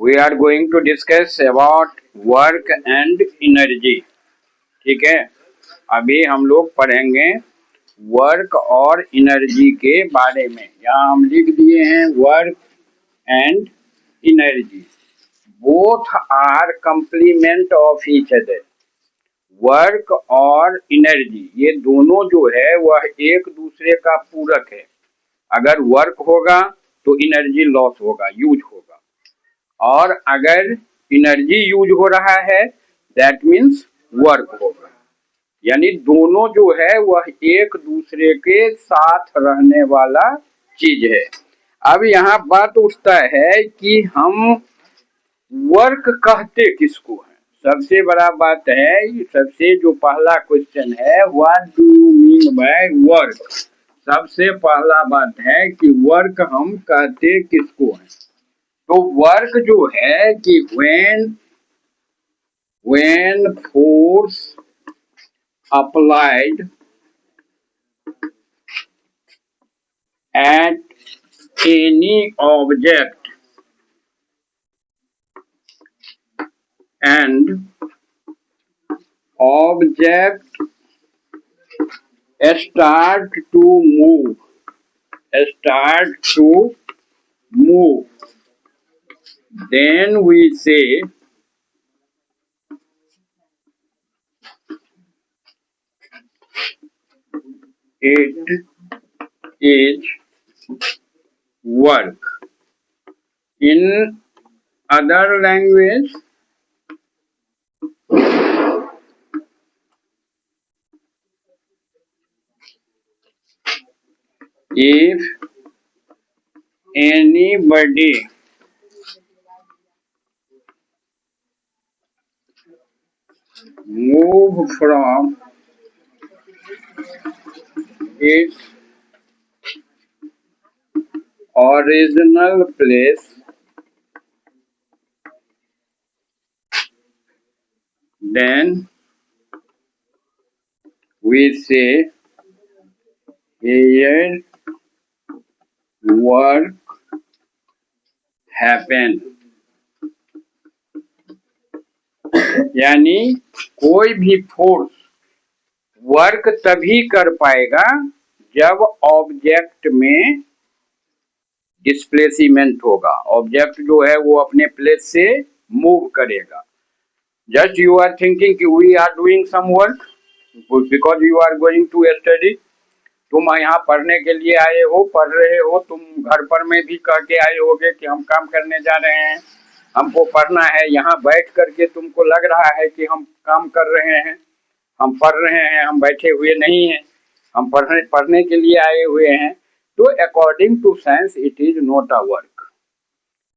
We are going to discuss about work and energy. ठीक है, अभी हम लोग पढ़ेंगे वर्क और एनर्जी के बारे में। यहाँ हम लिख दिए हैं work and energy, both are complement of each other. Work और एनर्जी ये दोनों जो है वह एक दूसरे का पूरक है। अगर वर्क होगा तो एनर्जी लॉस होगा, यूज होगा, और अगर एनर्जी यूज हो रहा है दैट मीन्स वर्क होगा। यानी दोनों जो है वह एक दूसरे के साथ रहने वाला चीज है। अब यहाँ बात उठता है कि हम वर्क कहते किसको हैं। सबसे बड़ा बात है, सबसे जो पहला क्वेश्चन है, what do you mean by work. सबसे पहला बात है कि वर्क हम कहते किसको हैं। तो वर्क जो है कि when force applied at any object and object start to move, then we say it is work. In other language, if anybody move from its original place, then we say here work happened। यानी कोई भी force work तभी कर पाएगा जब object में displacement होगा। Object जो है वो अपने प्लेस से मूव करेगा। जस्ट यू आर थिंकिंग कि we are doing some work because you are going to study. तुम यहाँ पढ़ने के लिए आए हो, पढ़ रहे हो, तुम घर पर में भी कह के आए होगे कि हम काम करने जा रहे हैं, हमको पढ़ना है। यहाँ बैठ करके तुमको लग रहा है कि हम काम कर रहे हैं, हम पढ़ रहे हैं, हम बैठे हुए नहीं हैं, हम पढ़ने के लिए आए हुए हैं। तो according to science it is not a work.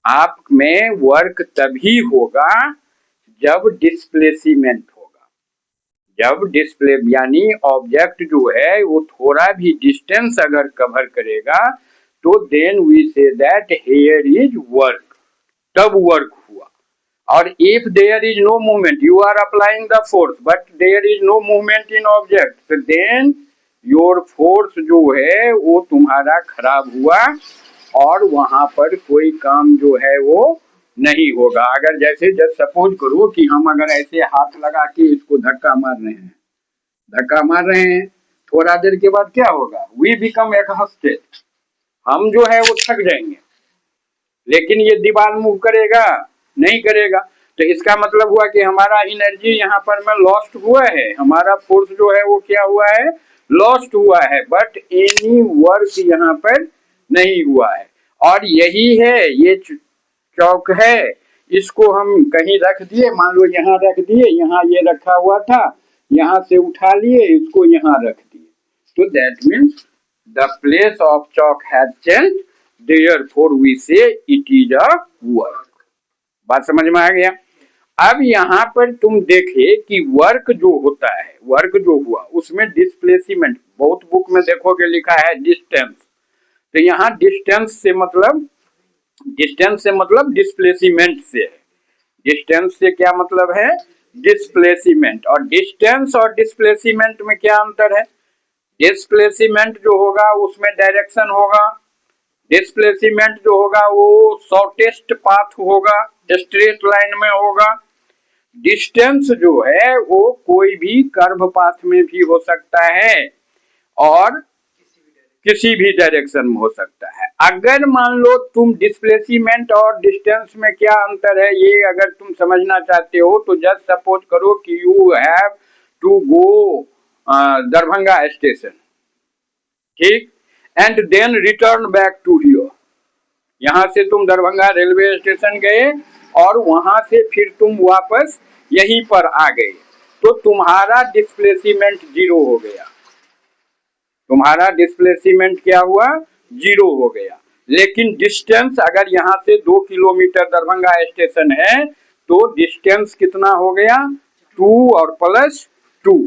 आप में वर्क तभी होगा जब डिस्प्लेसमेंट होगा। जब डिस्प्ले यानी ऑब्जेक्ट जो है वो थोड़ा भी डिस्टेंस अगर कवर करेगा तो then we say that here is work, तब वर्क हुआ। और if there is no movement, you are applying the force but there is no movement in object, then your force जो है वो तुम्हारा खराब हुआ और वहां पर कोई काम जो है वो नहीं होगा। अगर जैसे जस्ट सपोज करो कि हम अगर ऐसे हाथ लगा के इसको धक्का मार रहे हैं, थोड़ा देर के बाद क्या होगा, वी बिकम एक्सहॉस्टेड, हम जो है वो थक जाएंगे। लेकिन ये दीवार मूव करेगा नहीं करेगा। तो इसका मतलब हुआ कि हमारा एनर्जी यहाँ पर में लॉस्ट हुआ है, हमारा फोर्स जो है वो क्या हुआ है, लॉस्ट हुआ है, बट एनी वर्क यहाँ पर नहीं हुआ है। और यही है, ये चौक है, इसको हम कहीं रख दिए, मान लो यहाँ रख दिए, यहाँ ये रखा हुआ था, यहाँ से उठा लिए, इसको यहाँ रख दिए, तो that means the place of chalk has changed, therefore we say it is a work। बात समझ में आ गया। अब यहाँ पर तुम देखे कि वर्क जो होता है, वर्क जो हुआ उसमें डिस्प्लेसमेंट, बहुत बुक में देखोगे लिखा है डिस्टेंस, तो यहाँ डिस्टेंस से मतलब डिस्प्लेसमेंट से है। डिस्टेंस से क्या मतलब है, डिस्प्लेसमेंट। और डिस्टेंस और डिस्प्लेसमेंट में क्या अंतर है, डिस्प्लेसमेंट जो होगा उसमें डायरेक्शन होगा, डिस्प्लेसमेंट जो होगा वो शॉर्टेस्ट पाथ होगा, स्ट्रेट लाइन में होगा। डिस्टेंस जो है वो कोई भी कर्व पाथ में भी हो सकता है और किसी भी डायरेक्शन में हो सकता है। अगर मान लो तुम डिस्प्लेसमेंट और डिस्टेंस में क्या अंतर है ये अगर तुम समझना चाहते हो तो जस्ट सपोज करो कि you have to go Darbhanga station, ठीक, and then return back to here. यहाँ से तुम दरभंगा रेलवे स्टेशन गए और वहां से फिर तुम वापस यहीं पर आ गए, तो तुम्हारा डिस्प्लेसमेंट 0 हो गया। तुम्हारा डिस्प्लेसमेंट क्या हुआ? 0 हो गया। लेकिन डिस्टेंस अगर यहाँ से 2 किलोमीटर दरभंगा स्टेशन है तो डिस्टेंस कितना हो गया? 2 और प्लस 2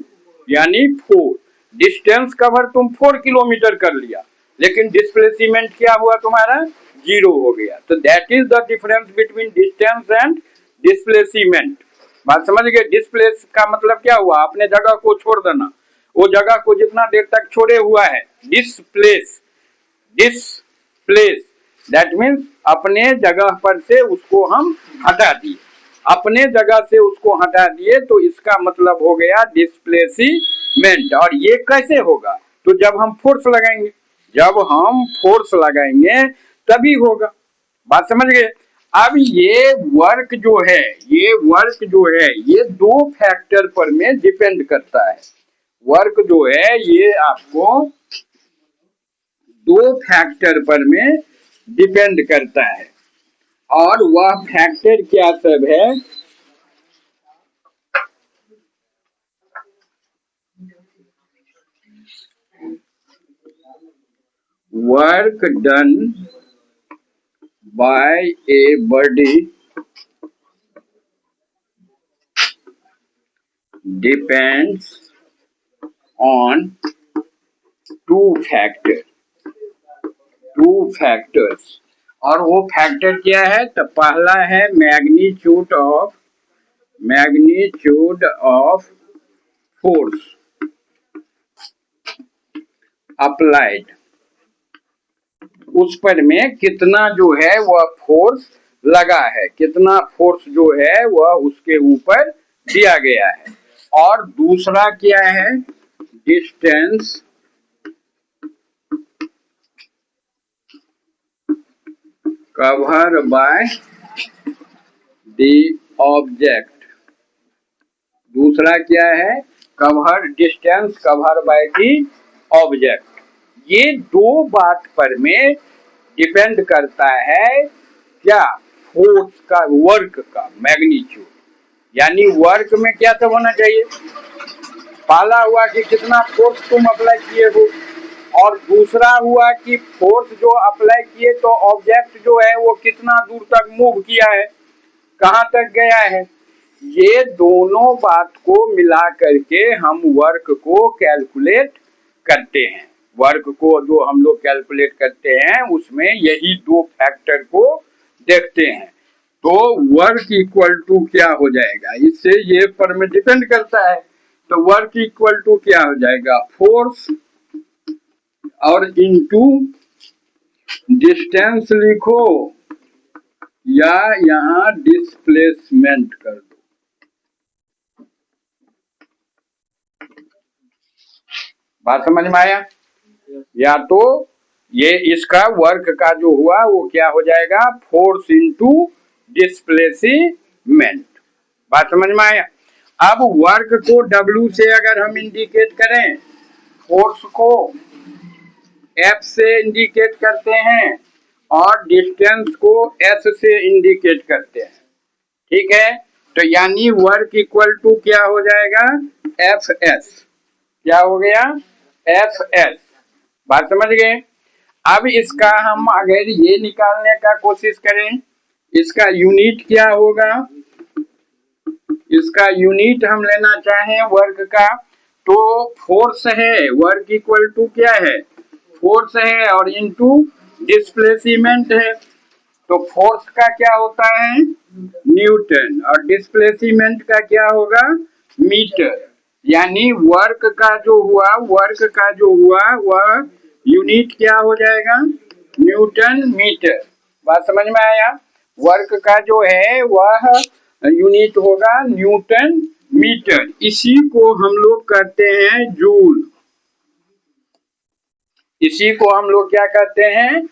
यानी 4। डिस्टेंस कवर तुम 4 किलोमीटर कर लिया, लेकिन डिस्प्लेसमेंट क्या हुआ तुम्हारा? 0 हो गया। तो that is the difference between distance and displacement. बात समझ गए? डिस्प्लेस का मतलब क्या हुआ? अपने जगह को छोड़ देना, वो जगह को जितना देर तक छोड़े हुआ है। डिस्प्लेस, डिस्प्लेस दैट मीन्स अपने जगह पर से उसको हम हटा दिए, अपने जगह से उसको हटा दिए, तो इसका मतलब हो गया डिस्प्लेसमेंट। और ये कैसे होगा? तो जब हम फोर्स लगाएंगे, जब हम फोर्स लगाएंगे तभी होगा। बात समझ गए? अब ये वर्क जो है, ये वर्क जो है ये 2 फैक्टर पर में डिपेंड करता है। वर्क जो है ये आपको 2 फैक्टर पर में डिपेंड करता है, और वह फैक्टर क्या सब है? Work done by a body depends on 2 factors. और वो फैक्टर क्या है? तो पहला है मैग्नीट्यूड ऑफ फोर्स अप्लाइड। उस पर में कितना जो है वह फोर्स लगा है, कितना फोर्स जो है वह उसके ऊपर दिया गया है। और दूसरा क्या है? Distance cover by the object. दूसरा क्या है? Cover, distance cover by the object. ये 2 बात पर में डिपेंड करता है क्या? फोर्स का, वर्क का मैग्नीट्यूड। यानी वर्क में क्या सब होना चाहिए? पहला हुआ कि कितना फोर्स तुम अप्लाई किए हो, और दूसरा हुआ कि फोर्स जो अप्लाई किए तो ऑब्जेक्ट जो है वो कितना दूर तक मूव किया है, कहाँ तक गया है। ये दोनों बात को मिला करके हम वर्क को कैलकुलेट करते हैं। वर्क को जो हम लोग कैलकुलेट करते हैं उसमें यही 2 फैक्टर को देखते हैं। तो वर्क इक्वल टू क्या हो जाएगा? इससे ये पर में डिपेंड करता है। तो वर्क इक्वल टू क्या हो जाएगा? फोर्स और इनटू डिस्टेंस लिखो या यहाँ डिस्प्लेसमेंट कर दो। बात समझ में आया? या तो ये इसका वर्क का जो हुआ वो क्या हो जाएगा? Force into displacement. बात समझ में आया? अब वर्क को W से अगर हम इंडिकेट करें, फोर्स को F से इंडिकेट करते हैं और डिस्टेंस को S से इंडिकेट करते हैं, ठीक है? तो यानी वर्क इक्वल टू क्या हो जाएगा? FS। क्या हो गया? FS। बात समझ गए? अब इसका हम अगर ये निकालने का कोशिश करें, इसका यूनिट क्या होगा? इसका यूनिट हम लेना चाहें वर्क का, तो फोर्स है, वर्क इक्वल टू क्या है? फोर्स है और इनटू डिस्प्लेसमेंट है। तो फोर्स का क्या होता है? न्यूटन, और डिस्प्लेसमेंट का क्या होगा? मीटर। यानी वर्क का जो हुआ वह यूनिट क्या हो जाएगा? Newton metre. बात समझ में आया। वर्क का जो है वह यूनिट होगा न्यूटन मीटर। इसी को हम लोग कहते हैं जूल। इसी को हम लोग क्या कहते हैं,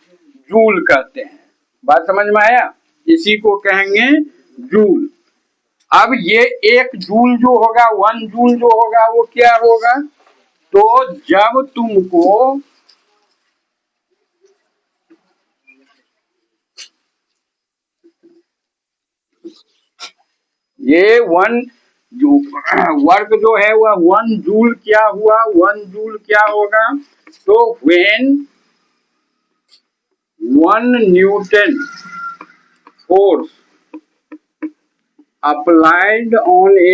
जूल कहते हैं। बात समझ में आया। इसी को कहेंगे जूल। अब ये एक जूल जो होगा, 1 जूल जो होगा वो क्या होगा, तो जब तुमको ये वर्क जो है वह 1 जूल क्या हुआ, 1 जूल क्या होगा, तो when 1 Newton force applied on a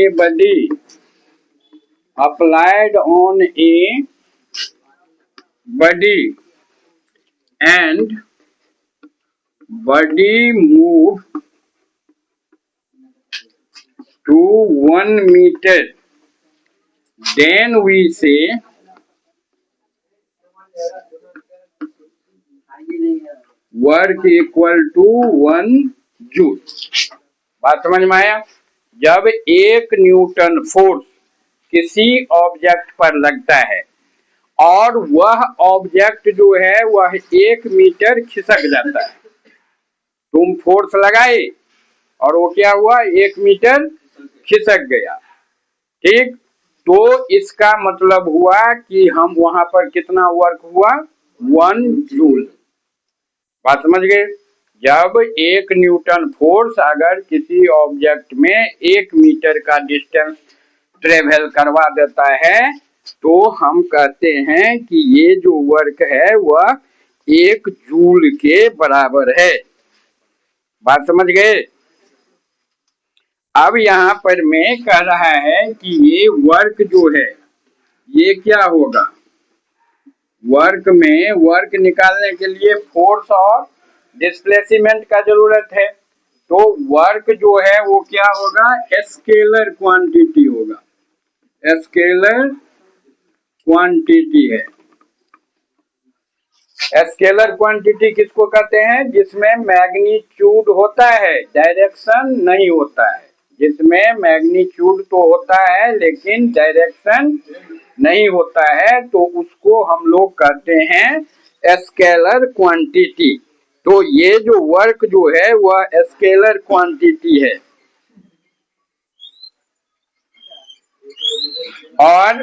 body and body move to 1 meter, then we say work equal to 1 joule. बात समझ में आया। जब 1 न्यूटन फोर्स किसी ऑब्जेक्ट पर लगता है और वह ऑब्जेक्ट जो है वह 1 मीटर खिसक जाता है, तुम फोर्स लगाए और वो क्या हुआ, 1 मीटर खिसक गया, ठीक। तो इसका मतलब हुआ कि हम वहां पर कितना वर्क हुआ, 1 जूल। बात समझ गए। जब 1 न्यूटन फोर्स अगर किसी ऑब्जेक्ट में 1 मीटर का डिस्टेंस ट्रेवल करवा देता है तो हम कहते हैं कि ये जो वर्क है वह 1 जूल के बराबर है। बात समझ गए। अब यहाँ पर मैं कह रहा है कि ये वर्क जो है ये क्या होगा, वर्क में वर्क निकालने के लिए फोर्स और डिस्प्लेसमेंट का जरूरत है। तो वर्क जो है वो क्या होगा, स्केलर क्वांटिटी होगा। स्केलर क्वांटिटी है। स्केलर क्वांटिटी किसको कहते हैं, जिसमें मैग्नीट्यूड होता है, डायरेक्शन नहीं होता है। जिसमें मैग्नीट्यूड तो होता है लेकिन डायरेक्शन नहीं होता है, तो उसको हम लोग कहते हैं स्केलर क्वांटिटी। तो ये जो वर्क जो है वह स्केलर क्वांटिटी है। और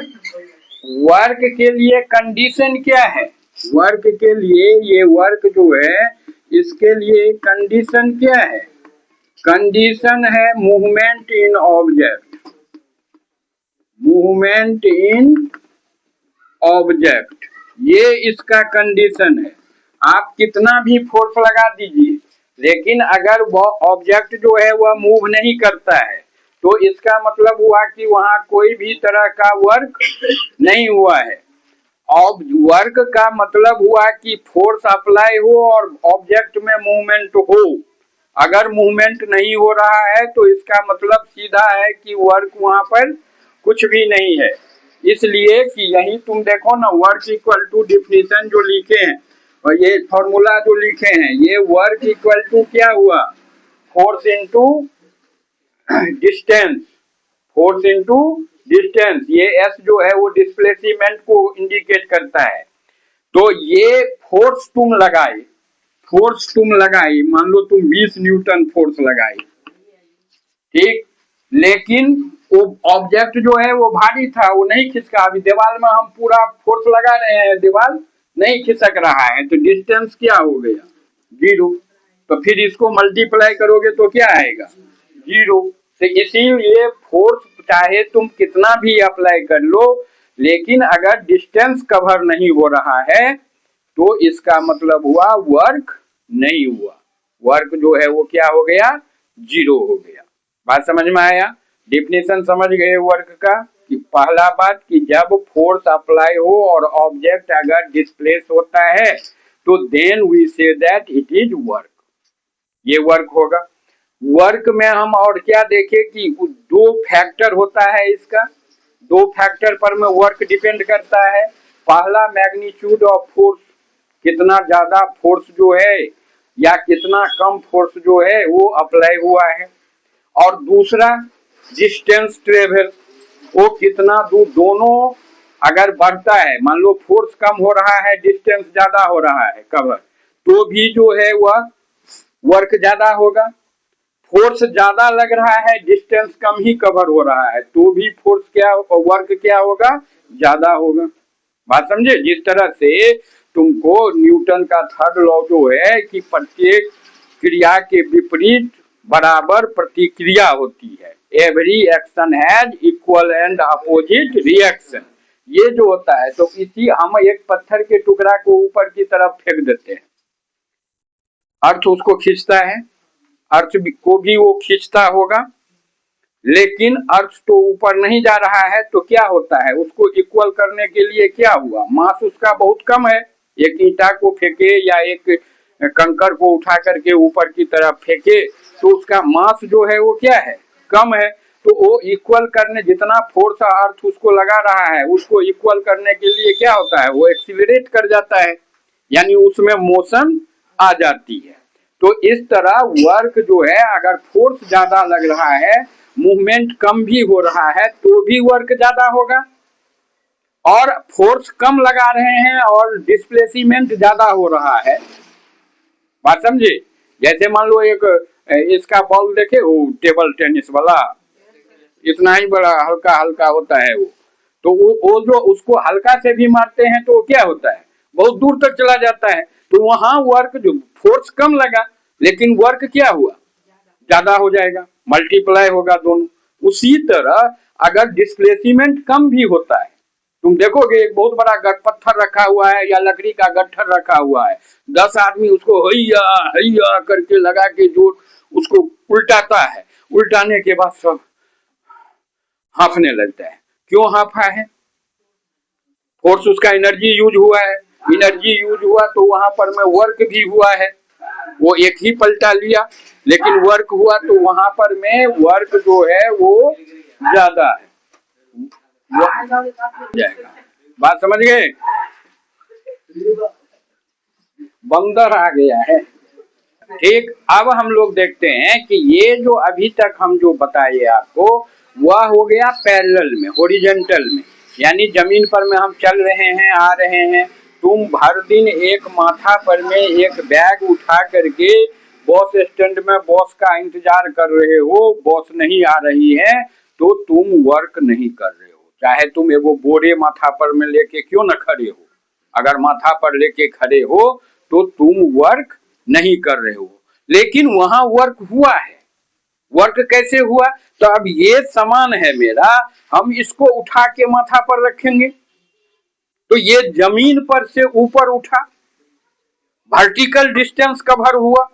वर्क के लिए कंडीशन क्या है, वर्क के लिए ये वर्क जो है इसके लिए कंडीशन क्या है, कंडीशन है movement in object. Movement in object ये इसका कंडीशन है। आप कितना भी फोर्स लगा दीजिए लेकिन अगर वह ऑब्जेक्ट जो है वह मूव नहीं करता है तो इसका मतलब हुआ कि वहां कोई भी तरह का वर्क नहीं हुआ है। और वर्क का मतलब हुआ कि फोर्स अप्लाई हो और ऑब्जेक्ट में मूवमेंट हो। अगर मूवमेंट नहीं हो रहा है तो इसका मतलब सीधा है कि वर्क वहां पर कुछ भी नहीं है। इसलिए कि यही तुम देखो ना, वर्क इक्वल टू डिफिनीशन जो लिखे हैं और ये फॉर्मूला जो लिखे हैं, ये वर्क इक्वल टू क्या हुआ, force into distance. Force into distance, ये एस जो है वो डिस्प्लेसमेंट को इंडिकेट करता है। तो ये फोर्स तुम लगाई, फोर्स तुम लगाई, मान लो तुम 20 न्यूटन फोर्स लगाई, ठीक, लेकिन वो ऑब्जेक्ट जो है वो भारी था, वो नहीं खिसका। अभी दीवार में हम पूरा फोर्स लगा रहे हैं, दीवार नहीं खिसक रहा है, तो डिस्टेंस क्या हो गया, 0। तो फिर इसको मल्टीप्लाई करोगे तो क्या आएगा, 0। तो इसीलिए फोर्स चाहे तुम कितना भी अप्लाई कर लो लेकिन अगर डिस्टेंस कवर नहीं हो रहा है तो इसका मतलब हुआ वर्क नहीं हुआ। वर्क जो है वो क्या हो गया, 0 हो गया। बात समझ में आया। डिफिनेशन समझ गए वर्क का कि पहला बात कि जब फोर्स अप्लाई हो और ऑब्जेक्ट अगर डिस्प्लेस होता है तो then we say that it is work, ये वर्क होगा। वर्क में हम और क्या देखें कि 2 फैक्टर होता है इसका, 2 फैक्टर पर में वर्क डिपेंड करता है। पहला मैग्नीट्यूड ऑफ फोर्स, कितना ज्यादा फोर्स जो है या कितना कम फोर्स जो है वो अप्लाई हुआ है, और दूसरा डिस्टेंस ट्रेवल, वो कितना दूर, दोनों अगर बढ़ता है, मान लो फोर्स कम हो रहा है डिस्टेंस ज्यादा हो रहा है कवर, तो भी जो है वह वर्क ज्यादा होगा। फोर्स ज्यादा लग रहा है डिस्टेंस कम ही कवर हो रहा है, तो भी फोर्स क्या, वर्क क्या होगा, ज्यादा होगा। बात समझे? जिस तरह से तुमको न्यूटन का थर्ड लॉ जो है कि प्रत्येक क्रिया के विपरीत बराबर प्रतिक्रिया होती है, every action has equal and opposite reaction, ये जो होता है, तो इसी हम एक पत्थर के टुकड़ा को ऊपर की तरफ फेंक देते हैं, अर्थ उसको खींचता है, अर्थ को भी वो खींचता होगा, लेकिन अर्थ तो ऊपर नहीं जा रहा है, तो क्या होता है, उसको इक्वल करने के लिए क्या हुआ, मास उसका बहुत कम है, एक ईंटा को फेंके या एक कंकड़ को उठा करके ऊपर की तरफ फेंके तो उसका मास जो है वो क्या है, कम है, तो वो इक्वल करने, जितना फोर्स अर्थ उसको लगा रहा है उसको इक्वल करने के लिए क्या होता है, वो एक्सीलरेट कर जाता है, यानी उसमें मोशन आ जाती है। तो इस तरह वर्क जो है, अगर फोर्स ज्यादा लग रहा है, मूवमेंट कम भी हो रहा है, तो भी वर्क ज्यादा होगा, और फोर्स कम लगा रहे हैं और डिस्प्लेसमेंट ज्यादा हो रहा है। बात समझे? जैसे मान लो एक इसका बॉल देखे, वो टेबल टेनिस वाला इतना ही बड़ा हल्का हल्का होता है वो, तो वो जो उसको हल्का से भी मारते हैं तो क्या होता है, बहुत दूर तक चला जाता है, तो वहां वर्क जो फोर्स कम लगा लेकिन वर्क क्या हुआ, ज्यादा हो जाएगा, मल्टीप्लाई होगा दोनों। उसी तरह अगर डिस्प्लेसमेंट कम भी होता है, तुम देखोगे एक बहुत बड़ा पत्थर रखा हुआ है या लकड़ी का गट्ठर रखा हुआ है, 10 आदमी उसको हैया हैया करके लगा के जो उसको उल्टाता है, उल्टाने के बाद सब हाँफने लगता है। क्यों हाँफा है? फोर्स उसका एनर्जी यूज हुआ है, एनर्जी यूज हुआ तो वहां पर में वर्क भी हुआ है, वो एक ही पलटा लिया लेकिन वर्क हुआ, तो वहां पर में वर्क जो है वो ज्यादा है, जाएगा। बात समझ गए? बंदर आ गया है। ठीक, अब हम लोग देखते हैं कि ये जो अभी तक हम जो बताए आपको, वह हो गया पैरेलल में, हॉरिजॉन्टल में, यानी जमीन पर में हम चल रहे हैं, आ रहे हैं, तुम भर दिन एक माथा पर में एक बैग उठा करके बस स्टैंड में बस का इंतजार कर रहे हो, बस नहीं आ रही है, तो तुम वर्क नहीं कर रहे हो, चाहे तुम एगो बोरे माथा पर में लेके क्यों न खड़े हो, अगर माथा पर लेके खड़े हो तो तुम वर्क नहीं कर रहे हो, लेकिन वहां वर्क हुआ है। वर्क कैसे हुआ? तो अब ये सामान है मेरा, हम इसको उठा के माथा पर रखेंगे तो ये जमीन पर से ऊपर उठा, वर्टिकल डिस्टेंस कवर हुआ,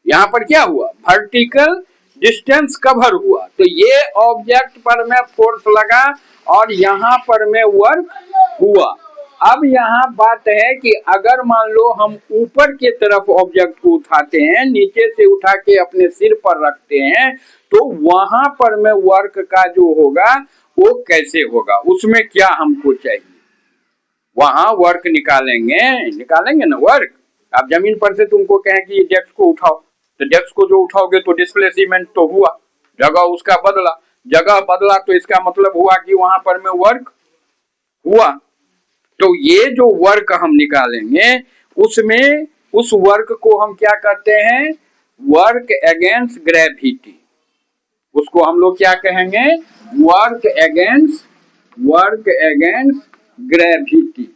यहाँ पर क्या हुआ, वर्टिकल डिस्टेंस कवर हुआ, तो ये ऑब्जेक्ट पर में फोर्स लगा और यहाँ पर में वर्क हुआ। अब यहाँ बात है कि अगर मान लो हम ऊपर के तरफ ऑब्जेक्ट को उठाते हैं, नीचे से उठा के अपने सिर पर रखते हैं, तो वहां पर में वर्क का जो होगा वो कैसे होगा, उसमें क्या हमको चाहिए, वहां वर्क निकालेंगे ना वर्क। अब जमीन पर से तुमको कहें कि डेस्क को उठाओ, तो डेस्क को जो उठाओगे तो डिस्प्लेसमेंट तो हुआ, जगह उसका बदला, जगह बदला तो इसका मतलब हुआ कि वहां पर में वर्क हुआ। तो ये जो वर्क हम निकालेंगे उसमें उस वर्क को हम क्या कहते हैं, वर्क अगेंस्ट ग्रेविटी, उसको हम लोग क्या कहेंगे, work against gravity,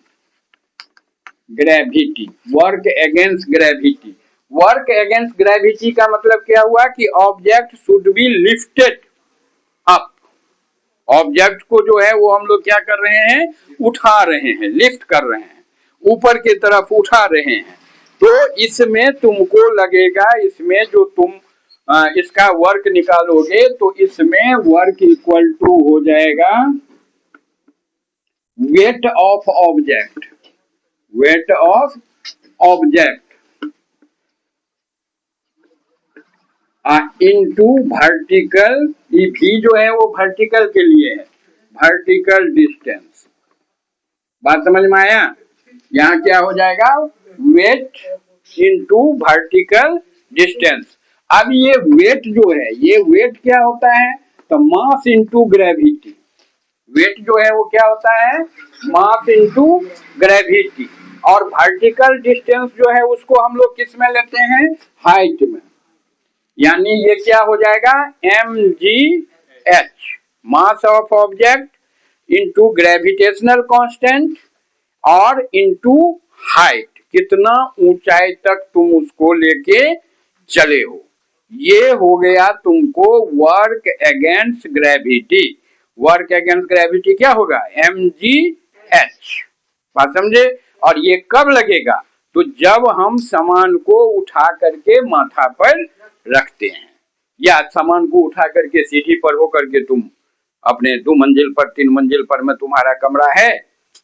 work against gravity. Work against gravity का मतलब क्या हुआ कि object should be lifted up, object को जो है वो हम लोग क्या कर रहे हैं, उठा रहे हैं, लिफ्ट कर रहे हैं, ऊपर की तरफ उठा रहे हैं, तो इसमें तुमको लगेगा, इसमें जो तुम इसका वर्क निकालोगे तो इसमें वर्क इक्वल टू हो जाएगा weight of object, weight of object into vertical, ये भी जो है वो वर्टिकल के लिए है, वर्टिकल डिस्टेंस। बात समझ में आया? यहाँ क्या हो जाएगा, वेट इनटू वर्टिकल डिस्टेंस। अब ये वेट जो है, ये वेट क्या होता है, तो मास इनटू ग्रेविटी। वेट जो है वो क्या होता है, मास इनटू ग्रेविटी। और वर्टिकल डिस्टेंस जो है उसको हम लोग किस में लेते हैं, हाइट में। यानी ये क्या हो जाएगा, mgh, mass of object into gravitational constant और इनटू हाइट, कितना ऊंचाई तक तुम उसको लेके चले हो। ये हो गया तुमको work against gravity. Work against gravity क्या होगा, mgh। बात समझे। और ये कब लगेगा, तो जब हम सामान को उठा करके माथा पर रखते हैं, या सामान को उठा करके सीढ़ी पर हो करके तुम अपने 2 मंजिल पर 3 मंजिल पर में तुम्हारा कमरा है,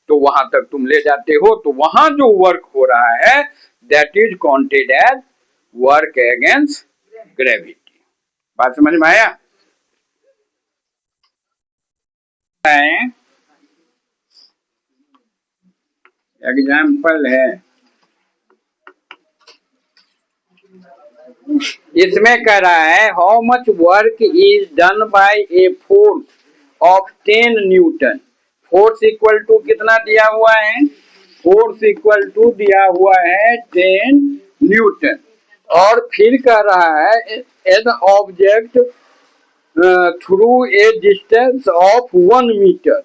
तो वहां तक तुम ले जाते हो, तो वहां जो वर्क हो रहा है that is counted as work against gravity. बात समझ में आया। एग्जाम्पल है, इसमें कह रहा है how much work is done by a force of 10 newton. Force equal to कितना दिया हुआ है, फोर्स इक्वल टू दिया हुआ है 10 न्यूटन। और फिर कह रहा है an object through a distance of 1 metre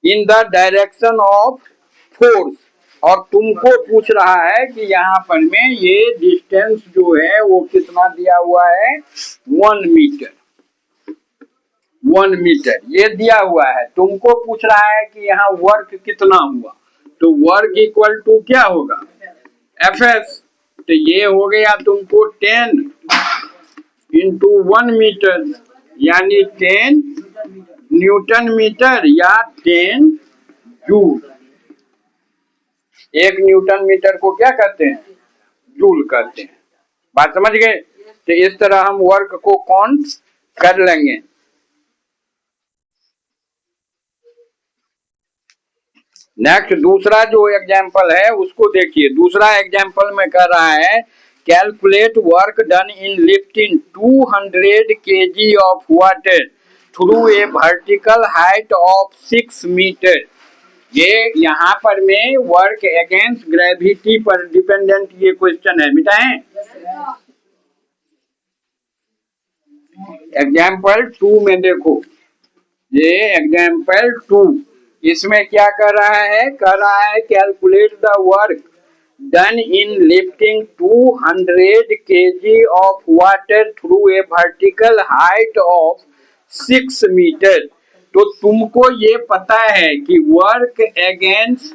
in the direction of force. और तुमको पूछ रहा है कि यहाँ पर में ये डिस्टेंस जो है वो कितना दिया हुआ है, 1 मीटर। 1 मीटर ये दिया हुआ है, तुमको पूछ रहा है कि यहाँ वर्क कितना हुआ, तो वर्क इक्वल टू क्या होगा, एफएस। तो ये हो गया तुमको 10 इंटू 1 मीटर, यानी 10 न्यूटन मीटर या 10 जूल। 1 न्यूटन मीटर को क्या कहते हैं, जूल कहते हैं। बात समझ गए। तो इस तरह हम वर्क को काउंट कर लेंगे। नेक्स्ट दूसरा जो एग्जाम्पल है उसको देखिए। दूसरा एग्जाम्पल में कह रहा है calculate work done in lifting 200 kg of water through a vertical height of 6 metre. ये यहाँ पर में वर्क अगेंस्ट ग्रेविटी पर डिपेंडेंट ये क्वेश्चन है, मिटाएं। एग्जाम्पल 2 में देखो, ये एग्जाम्पल 2, इसमें क्या कर रहा है, कर रहा है calculate the work done in lifting 200 kg of water through a vertical height of 6 metre. तो तुमको ये पता है कि वर्क अगेंस्ट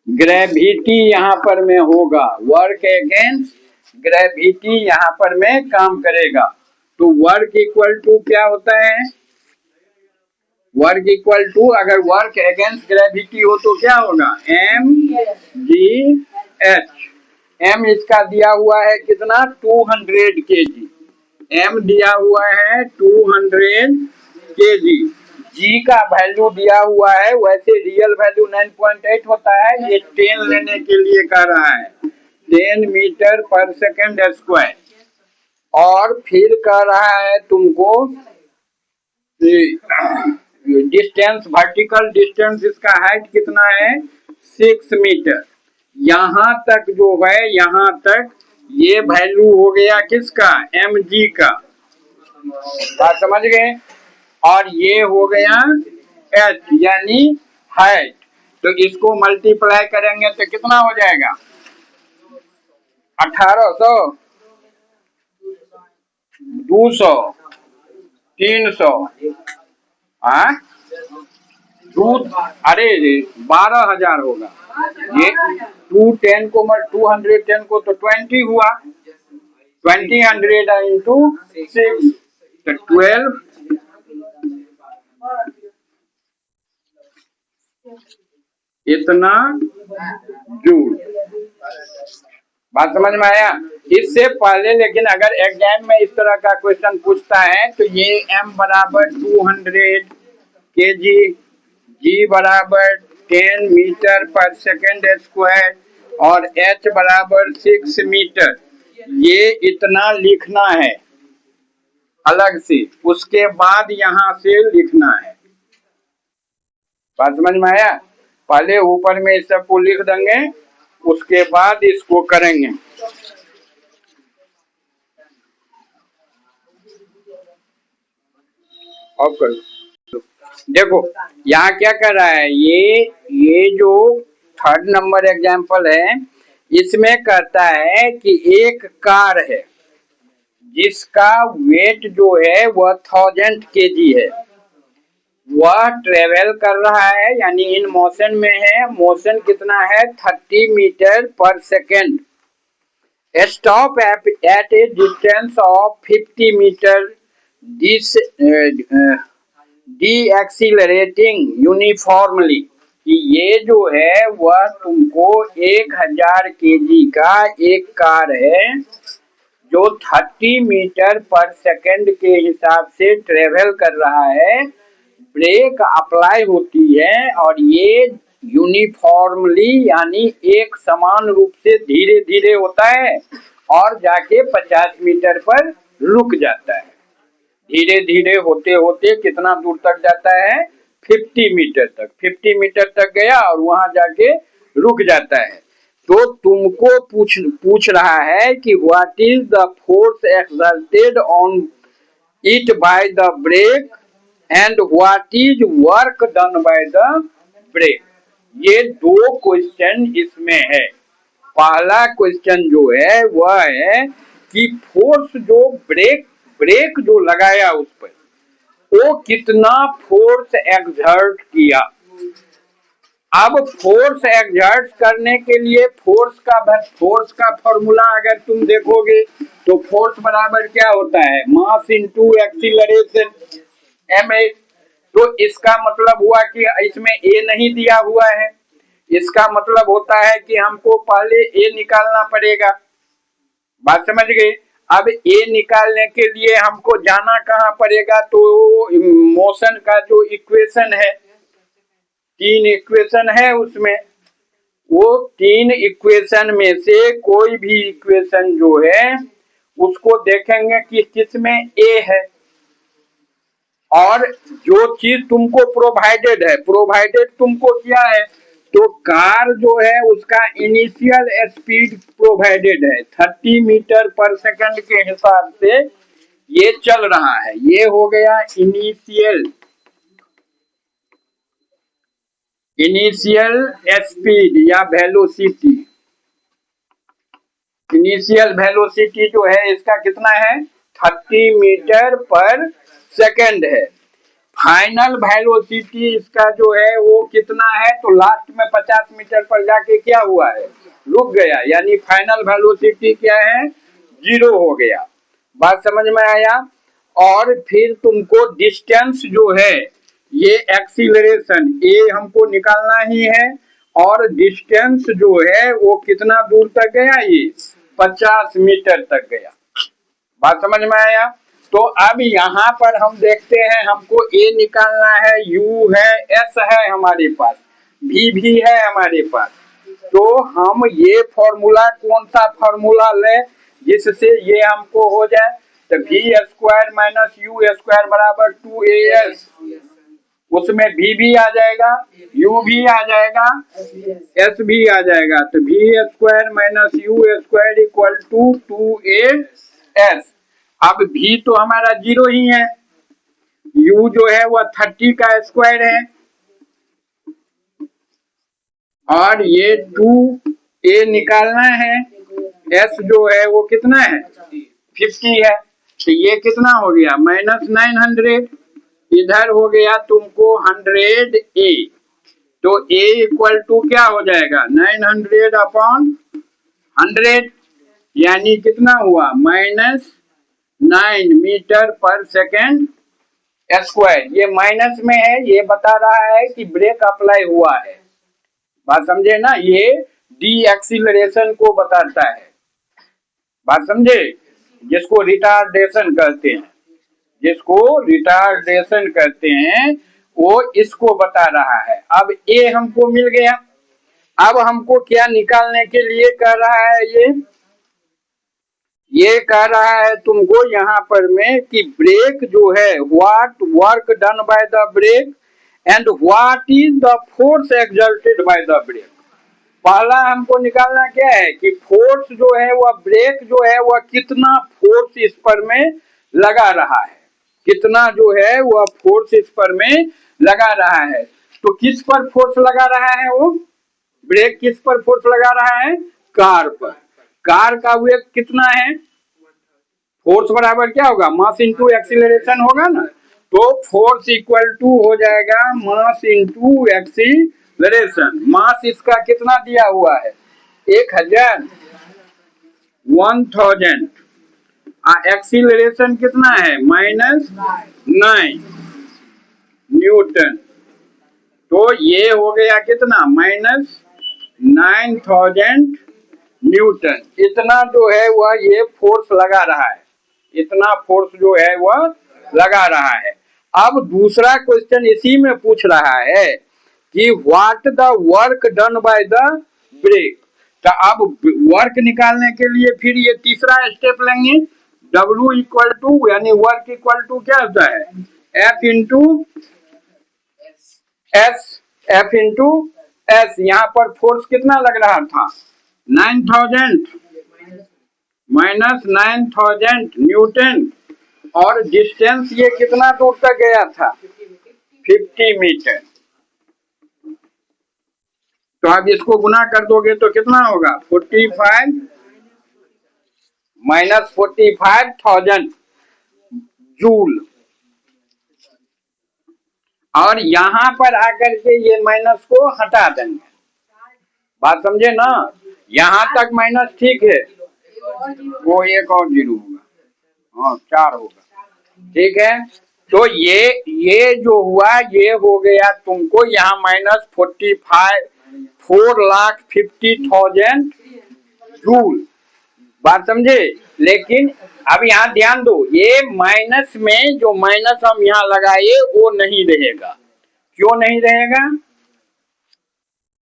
ग्रेविटी यहाँ पर में होगा, वर्क अगेंस्ट ग्रेविटी यहाँ पर में काम करेगा। तो वर्क इक्वल टू क्या होता है, वर्क इक्वल टू अगर वर्क अगेंस्ट ग्रेविटी हो तो क्या होगा, mgh। m इसका दिया हुआ है कितना, 200 kg। m दिया हुआ है 200 kg। g का वैल्यू दिया हुआ है, वैसे रियल वैल्यू 9.8 होता है, ये 10 लेने के लिए कह रहा है 10 मीटर पर सेकेंड स्क्वायर। और फिर कह रहा है तुमको डिस्टेंस, वर्टिकल डिस्टेंस इसका हाइट कितना है, 6 मीटर। यहाँ तक जो है, यहाँ तक ये वैल्यू हो गया किसका, mg का। बात समझ गए। और ये हो गया h यानी हाइट। तो इसको मल्टीप्लाई करेंगे तो कितना हो जाएगा, 1800, 200, 300, अरे 12,000 होगा। ये 210 को 210 को तो 20 हुआ, 20 इंटू 6 तो 12 इतना जूल। बात समझ में आया? इससे पहले लेकिन अगर एग्जाम में इस तरह का क्वेश्चन पूछता है तो ये m बराबर 200 kg, g बराबर 10 मीटर पर सेकेंड स्क्वायर और h बराबर 6 मीटर, ये इतना लिखना है अलग से, उसके बाद यहाँ से लिखना है। बात समझ में आया? पहले ऊपर में इस सबको लिख देंगे, उसके बाद इसको करेंगे। ऑफ करो। देखो यहाँ क्या कर रहा है, ये जो थर्ड नंबर एग्जाम्पल है, इसमें कहता है कि एक कार है जिसका वेट जो है वह 1000 kg है, वह ट्रेवल कर रहा है यानी इन मोशन में है, मोशन कितना है 30 metre per second, stop at a distance of 50 metre, decelerating uniformly, कि ये जो है वह तुमको 1000 kg का एक कार है जो 30 मीटर पर सेकेंड के हिसाब से ट्रेवल कर रहा है, ब्रेक अप्लाई होती है और ये यूनिफॉर्मली यानी एक समान रूप से धीरे धीरे होता है और जाके 50 मीटर पर रुक जाता है। धीरे धीरे होते होते कितना दूर तक जाता है, 50 मीटर तक, 50 मीटर तक गया और वहां जाके रुक जाता है। तो तुमको पूछ रहा है कि what is the force exerted on it by the brake and what is work done by the brake. ये दो क्वेश्चन इसमें है। पहला क्वेश्चन जो है वह है कि फोर्स जो ब्रेक जो लगाया उस पर, वो कितना फोर्स एक्सर्ट किया। अब फोर्स एक्सर्ट करने के लिए फोर्स का फॉर्मूला अगर तुम देखोगे तो फोर्स बराबर क्या होता है, मास इनटू एक्सीलरेशन, ma। तो इसका मतलब हुआ कि इसमें a नहीं दिया हुआ है, इसका मतलब होता है कि हमको पहले a निकालना पड़ेगा। बात समझ गए? अब a निकालने के लिए हमको जाना कहाँ पड़ेगा, तो मोशन का जो इक्वेशन है, 3 इक्वेशन है उसमें, वो 3 इक्वेशन में से कोई भी इक्वेशन जो है उसको देखेंगे कि किसमें a है, और जो चीज तुमको प्रोवाइडेड तुमको क्या है, तो कार जो है उसका इनिशियल स्पीड प्रोवाइडेड है 30 मीटर पर सेकंड के हिसाब से ये चल रहा है। ये हो गया इनिशियल स्पीड या वेलोसिटी। इनिशियल वेलोसिटी जो है इसका कितना है, 30 मीटर पर सेकंड है। फाइनल वेलोसिटी इसका जो है वो कितना है, तो लास्ट में 50 मीटर पर जाके क्या हुआ है, रुक गया, यानी फाइनल वेलोसिटी क्या है, 0 हो गया। बात समझ में आया? और फिर तुमको डिस्टेंस जो है, ये एक्सीलरेशन ये हमको निकालना ही है, और डिस्टेंस जो है वो कितना दूर तक गया, ये 50 मीटर तक गया। बात समझ में आया? तो अब यहाँ पर हम देखते हैं, हमको a निकालना है, u है, s है हमारे पास, v भी है हमारे पास। तो हम ये फॉर्मूला, कौन सा फॉर्मूला ले जिससे ये हमको हो जाए, तो v square minus u square बराबर 2as, उसमें v भी आ जाएगा, u भी आ जाएगा, s भी आ जाएगा। तो v square minus u square equal to 2as। अब v तो हमारा 0 ही है, u जो है वह 30 का स्क्वायर है, और ये 2a निकालना है, s जो है वो कितना है, 50 है। तो ये कितना हो गया, -900, इधर हो गया तुमको 100a। तो a इक्वल टू क्या हो जाएगा, 900 अपॉन 100, यानी कितना हुआ, -9 मीटर पर सेकेंड स्क्वायर। ये माइनस में है, ये बता रहा है कि ब्रेक अप्लाई हुआ है। बात समझे ना, ये डी एक्सीलरेशन को बताता है। बात समझे? जिसको रिटार्डेशन कहते हैं, जिसको रिटार्डेशन कहते हैं, वो इसको बता रहा है। अब ए हमको मिल गया। अब हमको क्या निकालने के लिए कह रहा है? ये कह रहा है तुमको यहाँ पर में कि ब्रेक जो है, what work done by the brake and what is the force exerted by the brake. पहला हमको निकालना क्या है कि फोर्स जो है वह ब्रेक जो है वह कितना फोर्स इस पर में लगा रहा है, कितना जो है वह फोर्स इस पर में लगा रहा है। तो किस पर फोर्स लगा रहा है? वो ब्रेक किस पर फोर्स लगा रहा है? कार पर। कार का वेग कितना है? फोर्स बराबर क्या होगा? मास इंटू एक्सीलरेशन होगा ना। तो फोर्स इक्वल टू हो जाएगा मास इंटू एक्सीलरेशन। मास इसका कितना दिया हुआ है? 1000, 1000। एक्सीलरेशन कितना है? -9 न्यूटन। तो ये हो गया कितना? -9000 न्यूटन। इतना जो है वह ये फोर्स लगा रहा है, इतना फोर्स जो है वह लगा रहा है। अब दूसरा क्वेश्चन इसी में पूछ रहा है कि what the work done by the brake. तो अब वर्क निकालने के लिए फिर ये तीसरा स्टेप लेंगे। W इक्वल टू यानी वर्क इक्वल टू क्या होता है? F into S. F into S. यहाँ पर फोर्स कितना लग रहा था? 9000 -9000 न्यूटन। और डिस्टेंस ये कितना दूर तक गया था? 50 मीटर। तो आप इसको गुना कर दोगे तो कितना होगा? 45 -45,000 जूल। और यहां पर आकर के ये माइनस को हटा देंगे। बात समझे ना? यहां तक माइनस ठीक है, वो एक और 0 होगा, हाँ 4 होगा। ठीक है, तो ये जो हुआ ये हो गया तुमको यहाँ -4,50,000 जूल। बात समझे? लेकिन अब यहाँ ध्यान दो, ये माइनस में जो माइनस हम यहाँ लगाए वो नहीं रहेगा। क्यों नहीं रहेगा?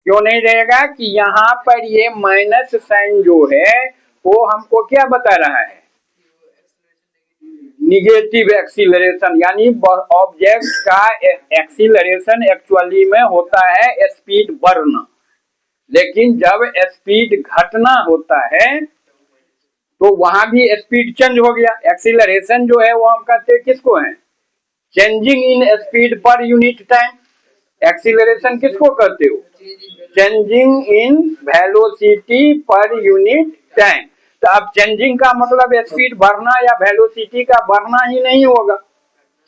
क्यों नहीं रहेगा? कि यहाँ पर ये माइनस साइन जो है वो हमको क्या बता रहा है? Negative acceleration. यानी ऑब्जेक्ट का एक्सीलरेशन एक्चुअली में होता है स्पीड बढ़ना, लेकिन जब स्पीड घटना होता है तो वहां भी स्पीड चेंज हो गया। एक्सीलरेशन जो है वो हम कहते हैं किसको है? Changing in speed per unit time. Acceleration किसको कहते हो? Changing in velocity per unit time. तो अब चेंजिंग का मतलब स्पीड बढ़ना या वेलोसिटी का बढ़ना ही नहीं होगा।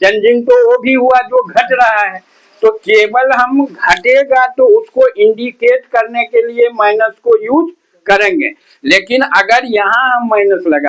चेंजिंग तो वो भी हुआ जो घट रहा है। तो केवल हम घटेगा तो उसको इंडिकेट करने के लिए माइनस को यूज करेंगे। लेकिन अगर यहाँ हम माइनस लगा